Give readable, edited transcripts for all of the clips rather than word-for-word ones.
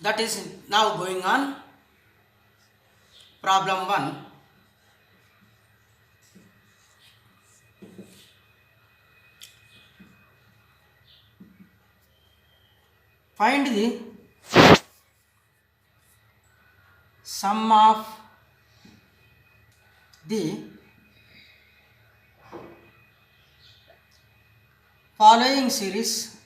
That is now going on problem 1. Find the sum of the following series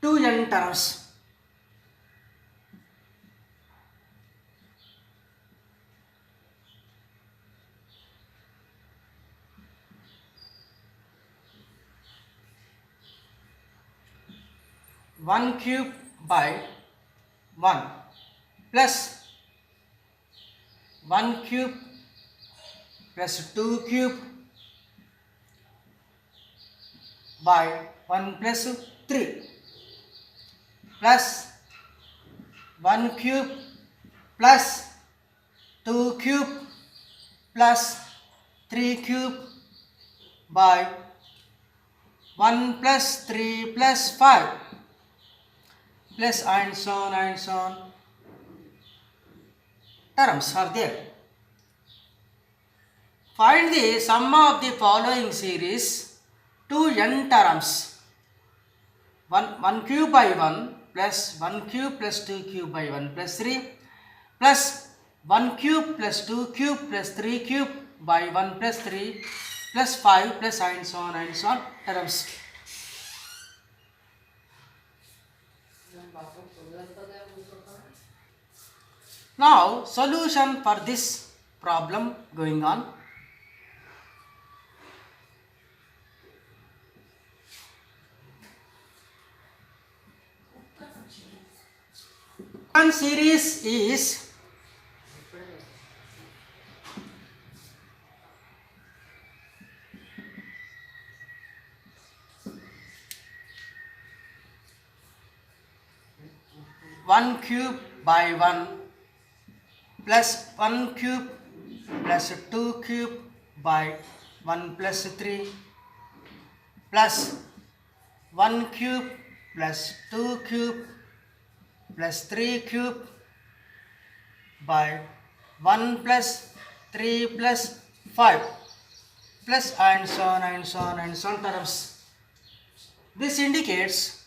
to n terms. One cube by 1 plus 1 cube plus 2 cube by 1 plus 3 plus 1 cube plus 2 cube plus 3 cube by 1 plus 3 plus 5 plus and so on terms are there. Find the sum of the following series to n terms. 1 cube by 1 plus 1 cube plus 2 cube by 1 plus 3 plus 1 cube plus 2 cube plus 3 cube by 1 plus 3 plus 5 plus and so on terms. Now solution for this problem going on. One series is one cube by 1 plus 1 cube plus 2 cube by 1 plus 3 plus 1 cube plus 2 cube plus 3 cube by 1 plus 3 plus 5 plus and so on terms. This indicates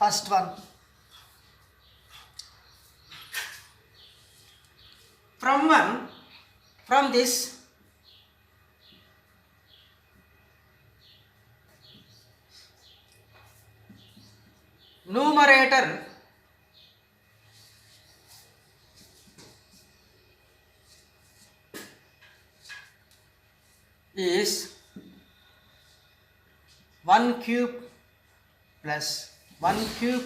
first one. From this numerator is 1 cube plus 1 cube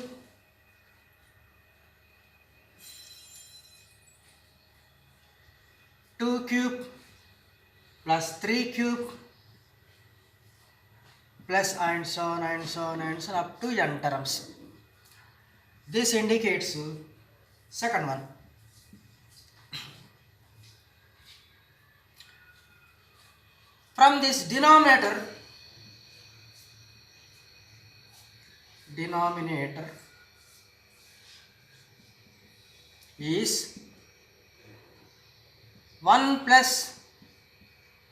two cube plus 3 cube plus and so on up to n terms. This indicates second one. From this denominator is 1 plus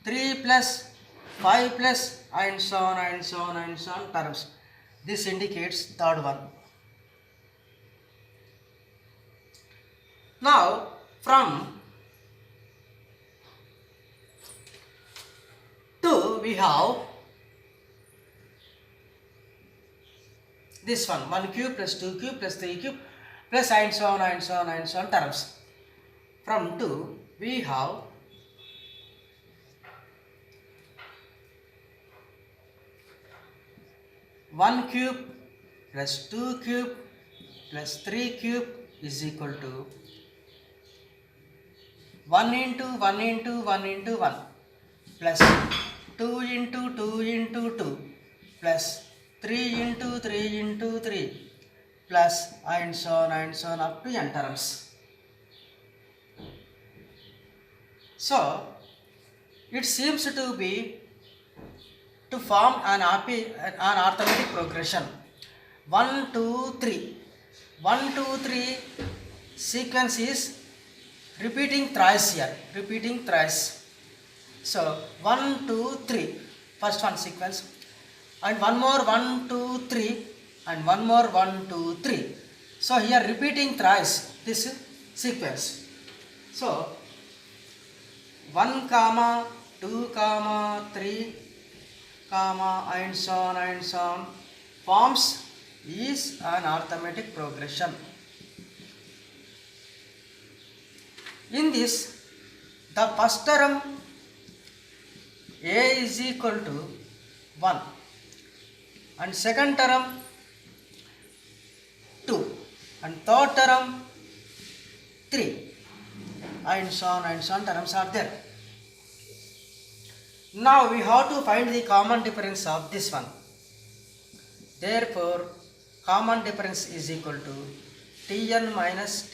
3 plus 5 plus and so on terms. This indicates third one. Now from 2 we have this one 1 cube plus 2 cube plus 3 cube plus and so on terms. From 2 we have one cube plus 2 cube plus 3 cube is equal to 1 into 1 into 1 into 1 plus 2 into 2 into 2 plus 3 into 3 into 3 plus and so on up to n terms. So it seems to be to form an arithmetic progression. 1 2 3 1 2 3 sequence is repeating thrice here, repeating thrice. So 1 2 3 first one sequence, and one more 1 2 3, and one more 1 2 3. So here repeating thrice this sequence. So 1 comma 2 comma 3 comma and so on forms is an arithmetic progression. In this, the first term a is equal to 1, and second term 2, and third term 3, and so on terms are there. Now we have to find the common difference of this one. Therefore, common difference is equal to Tn minus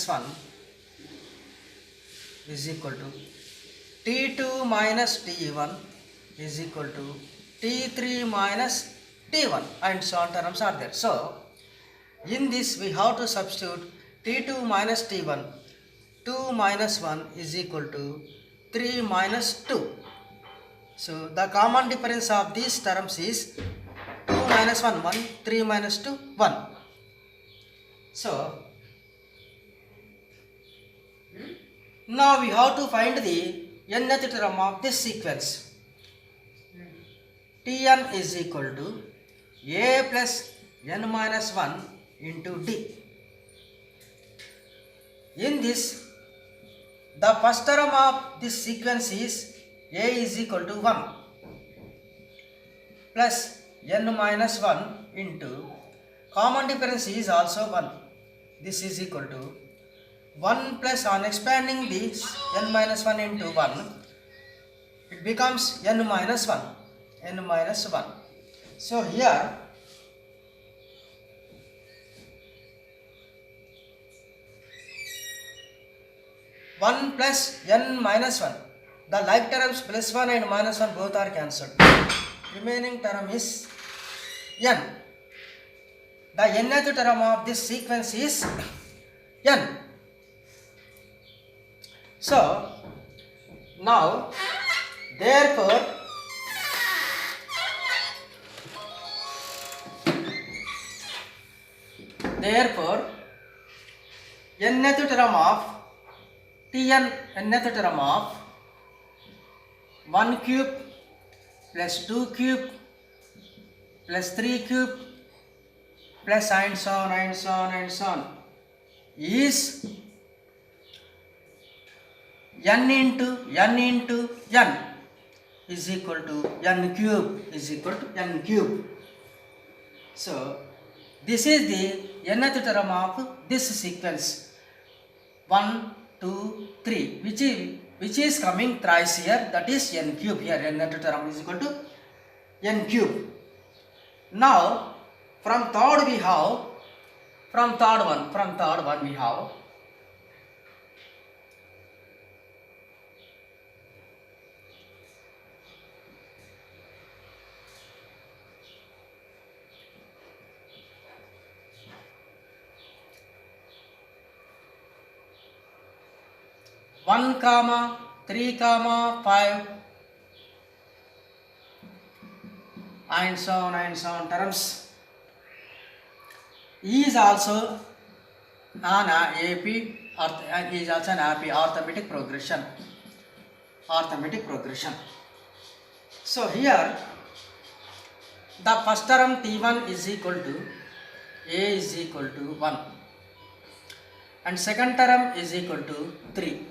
1 is equal to T2 minus T1 is equal to T3 minus T1, and so on terms are there. So in this we have to substitute T2 minus T1. 2 minus 1 is equal to 3 minus 2. So the common difference of these terms is 2 minus 1, 1, 3 minus 2, 1. So now we have to find the nth term of this sequence. Tn is equal to a plus n minus 1 into d. In this, the first term of this sequence is a is equal to 1 plus n minus 1 into common difference is also 1. This is equal to 1 plus, on expanding this n minus 1 into 1, it becomes n minus 1. N minus 1. So here 1 plus n minus 1. The like terms plus 1 and minus 1 both are cancelled. Remaining term is n. The nth term of this sequence is n. So now therefore nth term of Tn, nth term of 1 cube plus 2 cube plus 3 cube plus and so on is n into n is equal to n cube. So this is the nth term of this sequence 1 2 3, which is coming thrice here, that is n cube. Here nth term is equal to n cube. Now from third one we have 1 comma 3 comma 5 and so on terms is also an AP is also an AP arithmetic progression. So here the first term T1 is equal to a is equal to 1, and second term is equal to 3,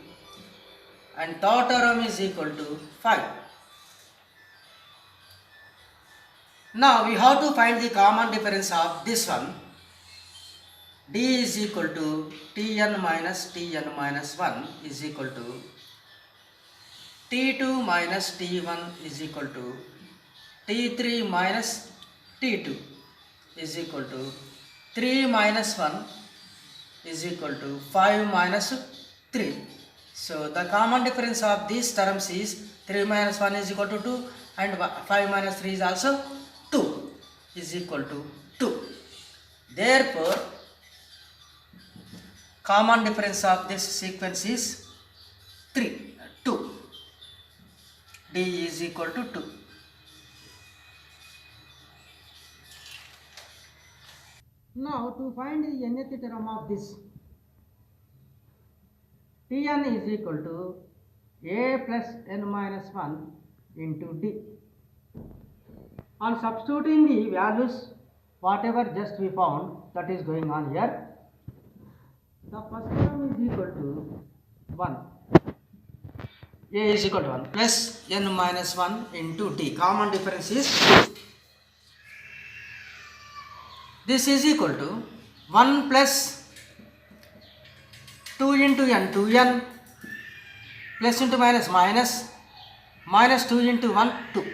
and third term is equal to 5. Now we have to find the common difference of this one. D is equal to Tn minus 1 is equal to T2 minus T1 is equal to T3 minus T2 is equal to 3 minus 1 is equal to 5 minus 3. So the common difference of these terms is 3 minus 1 is equal to 2 and 5 minus 3 is also 2 is equal to 2. Therefore, common difference of this sequence is 2. D is equal to 2. Now to find the nth term of this, Tn is equal to a plus n minus 1 into d. On substituting the values, whatever just we found, that is going on here. The first term is equal to 1. A is equal to 1 plus n minus 1 into d. Common difference is 2. This is equal to 1 plus 2 into n, 2n, plus into minus, minus 2 into 1, 2.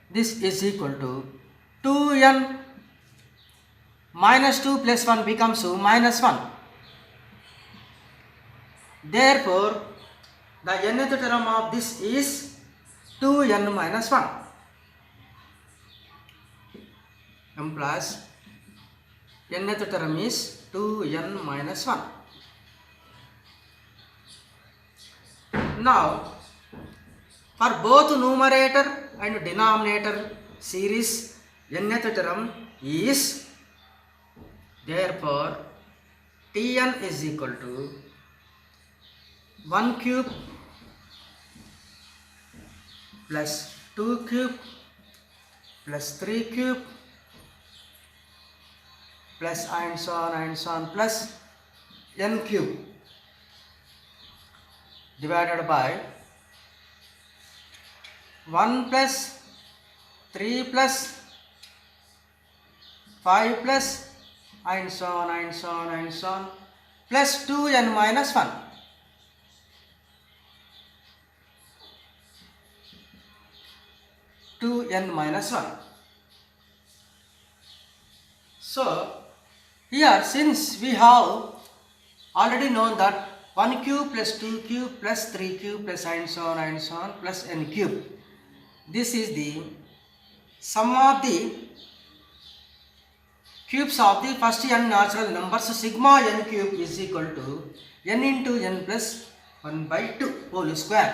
This is equal to 2n minus 2 plus 1 becomes minus 1. Therefore, the nth term of this is 2n minus 1. Implies nth term is 2n minus 1. Now, for both numerator and denominator series, nth term is, therefore Tn is equal to 1 cube plus 2 cube plus 3 cube plus and so on plus n cube divided by 1 plus 3 plus 5 plus and so on plus 2n minus 1. n minus 1. So, here since we have already known that 1 cube plus 2 cube plus 3 cube plus and so on plus n cube. This is the sum of the cubes of the first n natural numbers. Sigma n cube is equal to n into n plus 1 by 2 whole square.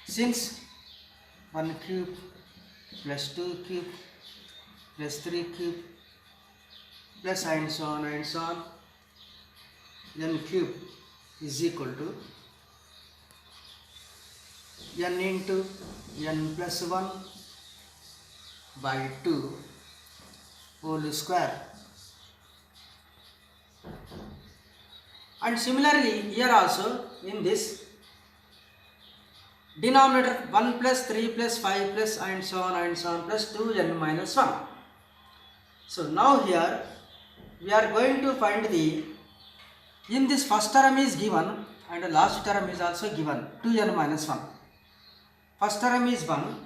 Since 1 cube plus 2 cube plus 3 cube plus and so on n cube is equal to n into n plus 1 by 2 whole square. And similarly here also in this denominator 1 plus 3 plus 5 plus and so on plus 2n minus 1. So now here we are going to find the, in this first term is given and last term is also given 2n minus 1. First term is 1,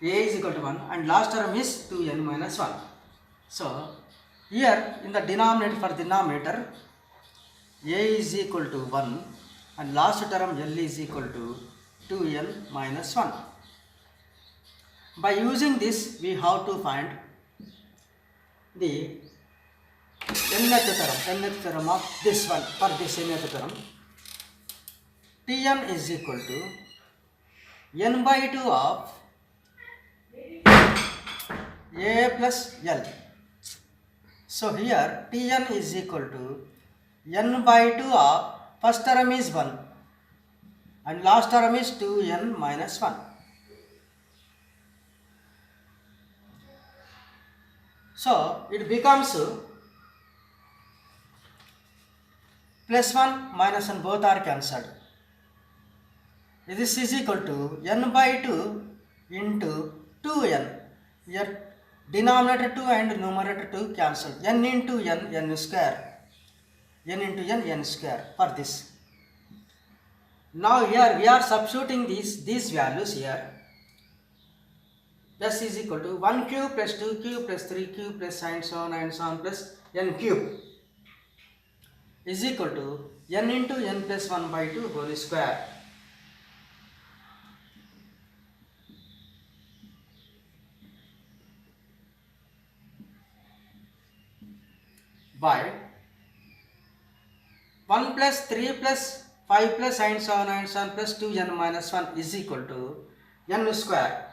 a is equal to 1 and last term is 2n minus 1. So here in the denominator, for denominator a is equal to 1 and last term l is equal to 2n minus 1. By using this we have to find the nth term of this one. For this nth term, Tn is equal to n by 2 of a plus l. So here Tn is equal to n by 2 of first term is 1 and last term is 2n minus 1. So it becomes plus 1 minus 1 both are cancelled. This is equal to n by 2 into 2n. Here denominator 2 and numerator 2 cancelled. N into n, n square. N into n, n square for this. Now here we are substituting these values here. This is equal to 1 cube plus 2 cube plus 3 cube plus and so on plus n cube is equal to n into n plus 1 by 2 whole square by 1 plus 3 plus 5 plus sin 7 plus 2n minus 1 is equal to n square.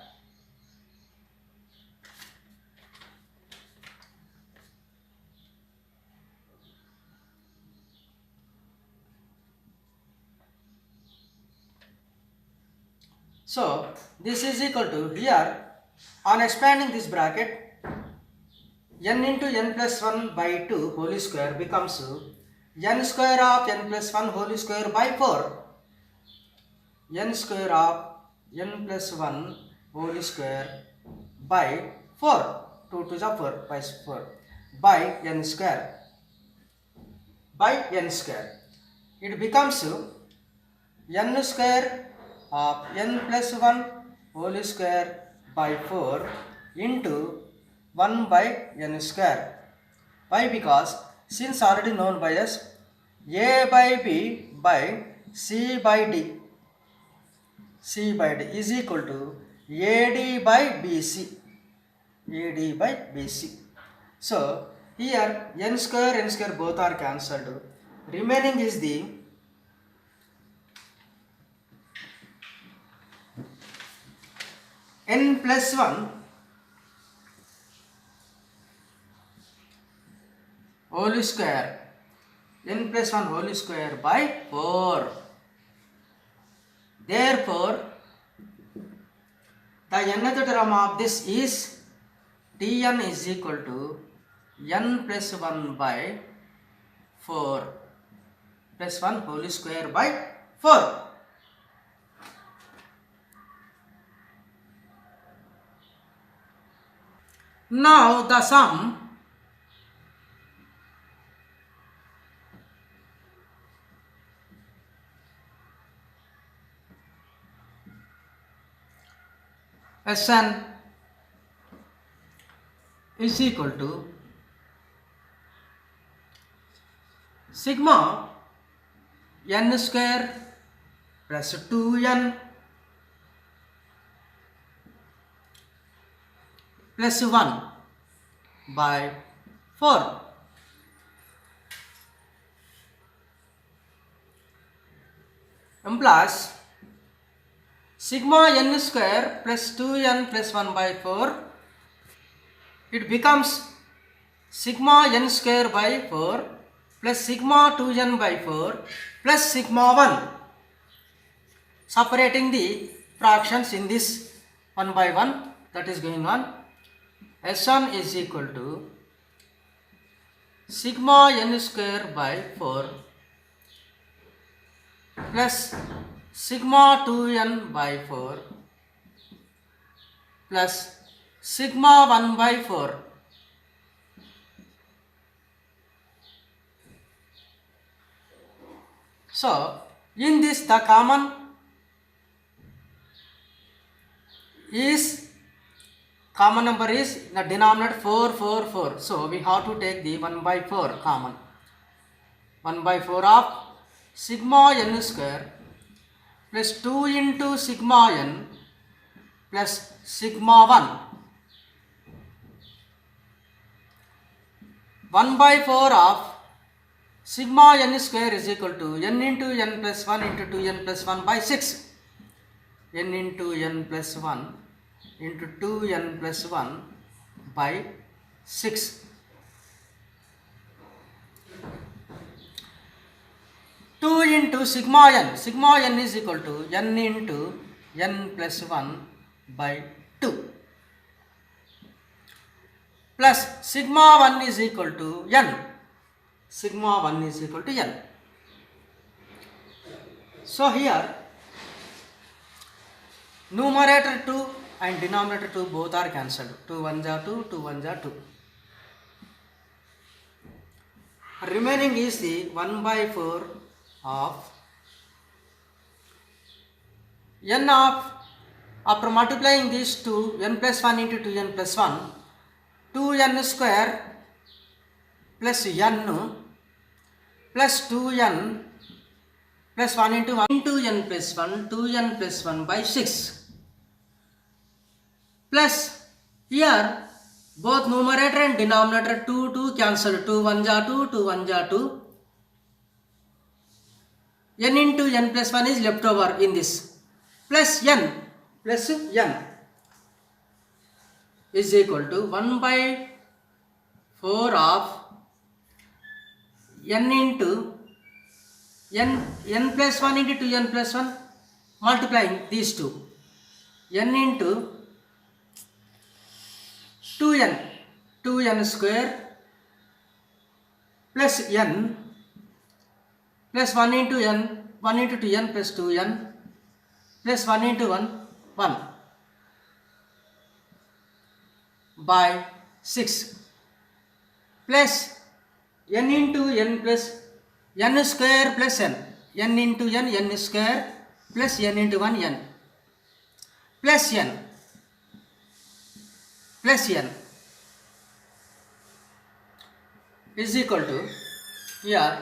So this is equal to, here on expanding this bracket, n into n plus 1 by 2 whole square becomes n square of n plus 1 whole square by 4. N square of n plus 1 whole square by 4. 2 to the 4 by 4 by n square. By n square. It becomes n square of n plus 1 whole square by 4 into 1 by n square. Why? Because since already known by us, a by b by c by d, c by d is equal to ad by bc, ad by bc. So here n square both are cancelled. Remaining is the n plus 1 whole square, n plus 1 whole square by 4. Therefore, the nth term of this is Tn is equal to n plus 1 by 4 plus 1 whole square by 4. Now the sum Sn is equal to sigma n square plus 2n plus 1 by 4. Implies sigma n square plus 2n plus 1 by 4, it becomes sigma n square by 4 plus sigma 2n by 4 plus sigma 1. Separating the fractions in this 1 by 1, that is going on. S1 is equal to sigma n square by 4 plus sigma 2n by 4 plus sigma 1 by 4. So in this the common number is the denominator 4 4 4. So we have to take the 1 by 4 common. 1 by 4 of sigma n square plus 2 into sigma n plus sigma 1. 1 by 4 of sigma n square is equal to n into n plus 1 into 2n plus 1 by 6. n into n plus 1 into 2n plus 1 by 6. Two into sigma n is equal to n into n plus 1 by 2 plus sigma 1 is equal to n. Sigma 1 is equal to n. So here numerator 2 and denominator 2 both are cancelled. 2 1 are 2, 2 1 are 2. Remaining is the 1 by 4 of n of, after multiplying these two, n plus 1 into 2n plus 1, 2n square plus n plus 2n plus 1 into n plus 1, 2n plus 1 by 6. Plus here both numerator and denominator 2 cancel, 2 1 ja 2, 2 1 ja 2. N into n plus 1 is left over in this. Plus n is equal to 1 by 4 of n into n plus 1 into 2n plus 1, multiplying these two, n into 2n square plus n plus 1 into 2n plus 2n plus 1 into 1 by 6 plus n into n plus n square plus n into n square plus n into 1 n plus n is equal to here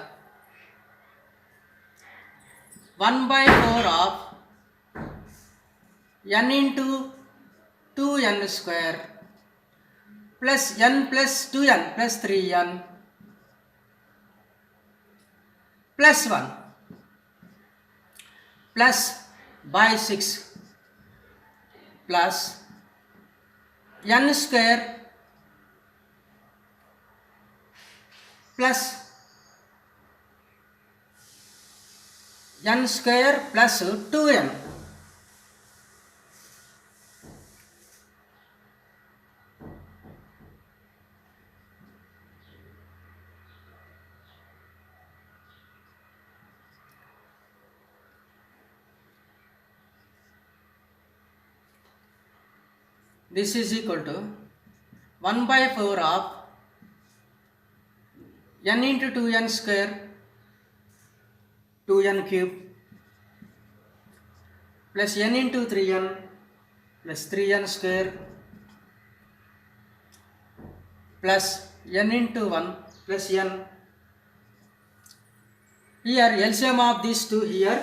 1 by 4 of n into 2n square plus n plus 2n plus 3n plus 1 plus by 6 plus n square plus n square plus 2n. This is equal to 1 by 4 of n into 2n square 2n cube plus n into 3n plus 3n square plus n into 1 plus n. Here LCM of these two here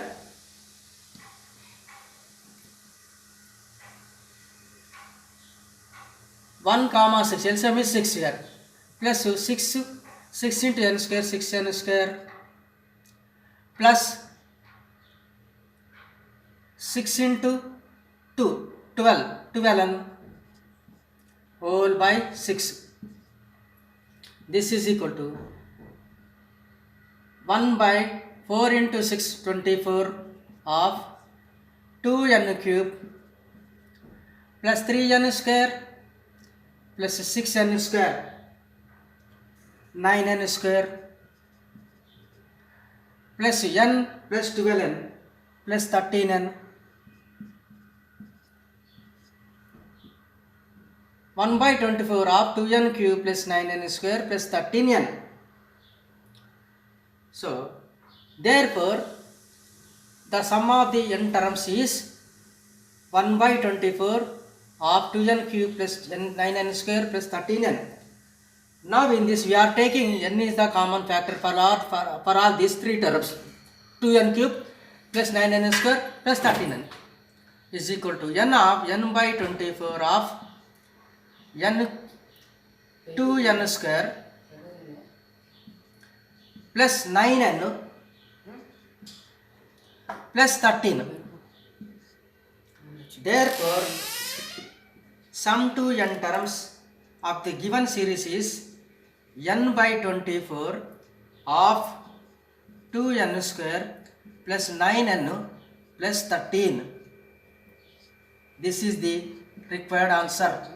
1 comma 6, LCM is 6 here, plus 6 into n square, 6n square, plus 6 into 2, 12n whole by 6. This is equal to 1 by 4 into 6, 24 of 2n cube plus 3n square plus 6n square, 9n square plus n plus 12n plus 13n, 1 by 24 of 2n cube plus 9n square plus 13n. So therefore the sum of the n terms is 1 by 24 of 2n cube plus 9n square plus 13n. Now in this we are taking n is the common factor for all these three terms, 2n cube plus 9n square plus 13n is equal to n of n by 24 of n 2n square plus 9n plus 13. Therefore sum to n terms of the given series is n by 24 of 2n square plus 9n plus 13. This is the required answer.